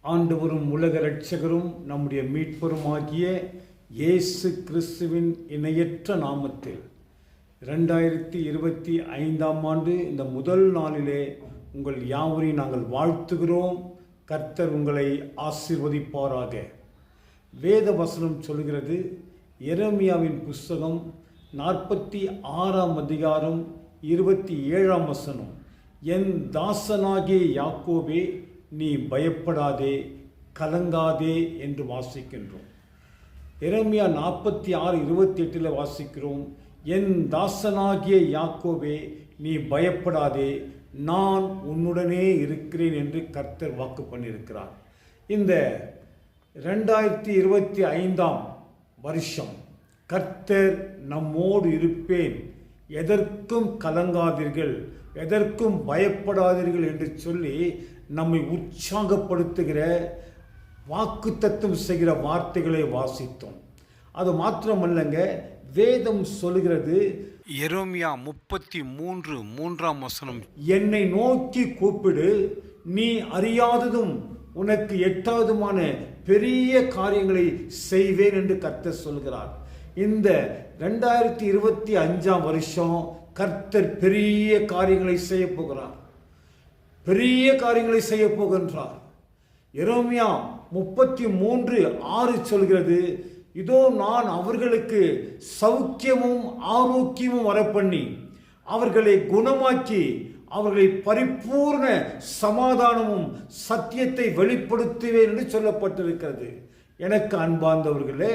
ஆண்டவரும் உலக இரட்சகரும் நம்முடைய மீட்பரும் ஆகிய இயேசு கிறிஸ்துவின் இணையற்ற நாமத்தில் 2025 ஆண்டு இந்த முதல் நாளிலே உங்கள் யாவரையும் நாங்கள் வாழ்த்துகிறோம். கர்த்தர் உங்களை ஆசீர்வதிப்பாராக. வேத வசனம் சொல்கிறது, எரேமியாவின் புஸ்தகம் 46 அதிகாரம் 27 வசனம், என் தாசனாகிய யாக்கோபே, நீ பயப்படாதே, கலங்காதே என்று வாசிக்கின்றோம். எரேமியா 46:28 வாசிக்கிறோம், என் தாசனாகிய யாக்கோபே, நீ பயப்படாதே, நான் உன்னுடனே இருக்கிறேன் என்று கர்த்தர் வாக்கு பண்ணியிருக்கிறார். இந்த 2025 வருஷம் கர்த்தர் நம்மோடு இருப்பேன், எதற்கும் கலங்காதீர்கள், எதற்கும் பயப்படாதீர்கள் என்று சொல்லி நம்மை உற்சாகப்படுத்துகிற வாக்குத்தத்தம் செய்கிற வார்த்தைகளை வாசித்தோம். அது மாத்திரமல்லங்க, வேதம் சொல்கிறது, எரேமியா 33:3 வசனம், என்னை நோக்கி கூப்பிடு, நீ அறியாததும் உனக்கு எட்டாவதுமான பெரிய காரியங்களை செய்வேன் என்று கர்த்தர் சொல்கிறார். இந்த 2025 வருஷம் கர்த்தர் பெரிய காரியங்களை செய்ய போகிறார், பெரிய காரியங்களை செய்ய போகின்றார். எரேமியா 33:6 சொல்கிறது, இதோ நான் அவர்களுக்கு சௌக்கியமும் ஆரோக்கியமும் வரப்பண்ணி அவர்களை குணமாக்கி அவர்களை பரிபூர்ண சமாதானமும் சத்தியத்தை வெளிப்படுத்துவேன் என்று சொல்லப்பட்டிருக்கிறது. எனக்கு அன்பார்ந்தவர்களே,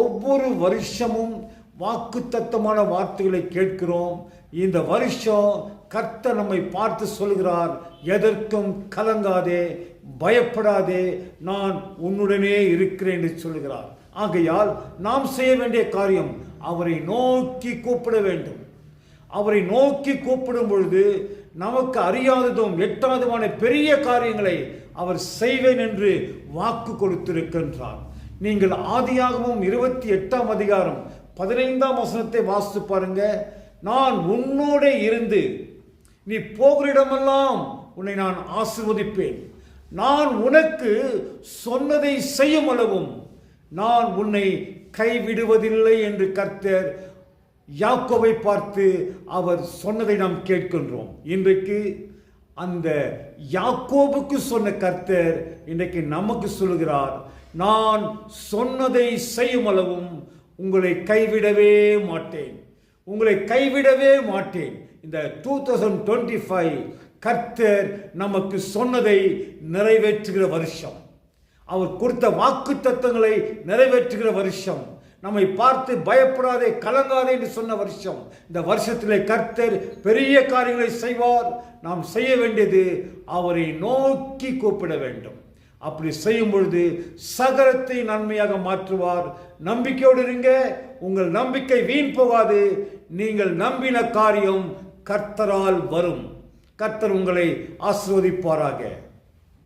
ஒவ்வொரு வருஷமும் வாக்குத்தத்தமான வார்த்தைகளை கேட்கிறோம். இந்த வருஷம் கர்த்தர் நம்மை பார்த்து சொல்கிறார், எதற்கும் கலங்காதே, பயப்படாதே, நான் உன்னுடனே இருக்கிறேன் என்று சொல்கிறார். ஆகையால் நாம் செய்ய வேண்டிய காரியம், அவரை நோக்கி கூப்பிட வேண்டும். அவரை நோக்கி கூப்பிடும் பொழுது நமக்கு அறியாததும் எட்டாவதுமான பெரிய காரியங்களை அவர் செய்வேன் என்று வாக்கு கொடுத்திருக்கின்றார். நீங்கள் ஆதியாகமம் 28 அதிகாரம் 15 வசனத்தை வாசித்து பாருங்க. நான் உன்னோட இருந்து நீ போகிற இடமெல்லாம் உன்னை நான் ஆசீர்வதிப்பேன், நான் உனக்கு சொன்னதை செய்யும் அளவும் நான் உன்னை கைவிடுவதில்லை என்று கர்த்தர் யாக்கோபை பார்த்து அவர் சொன்னதை நாம் கேட்கின்றோம். இன்றைக்கு அந்த யாக்கோபுக்கு சொன்ன கர்த்தர் இன்றைக்கு நமக்கு சொல்கிறார், நான் சொன்னதை செய்யும் அளவும் உங்களை கைவிடவே மாட்டேன், உங்களை கைவிடவே மாட்டேன். இந்த 2025 கர்த்தர் நமக்கு சொன்னதை நிறைவேற்றுகிற வருஷம், அவர் கொடுத்த வாக்கு தத்தங்களை நிறைவேற்றுகிற வருஷம், நம்மை பார்த்து பயப்படாதே, கலங்காதே என்று சொன்ன வருஷம். இந்த வருஷத்திலே கர்த்தர் பெரிய காரியங்களை செய்வார். நாம் செய்ய வேண்டியது அவரை நோக்கி கூப்பிட வேண்டும். அப்படி செய்யும் பொழுது சகலத்தை நன்மையாக மாற்றுவார். நம்பிக்கையோடு இருங்க, உங்கள் நம்பிக்கை வீண் போகாது. நீங்கள் நம்பின காரியம் கர்த்தரால் வரும். கர்த்தர் உங்களை ஆசீர்வதிப்பாராக.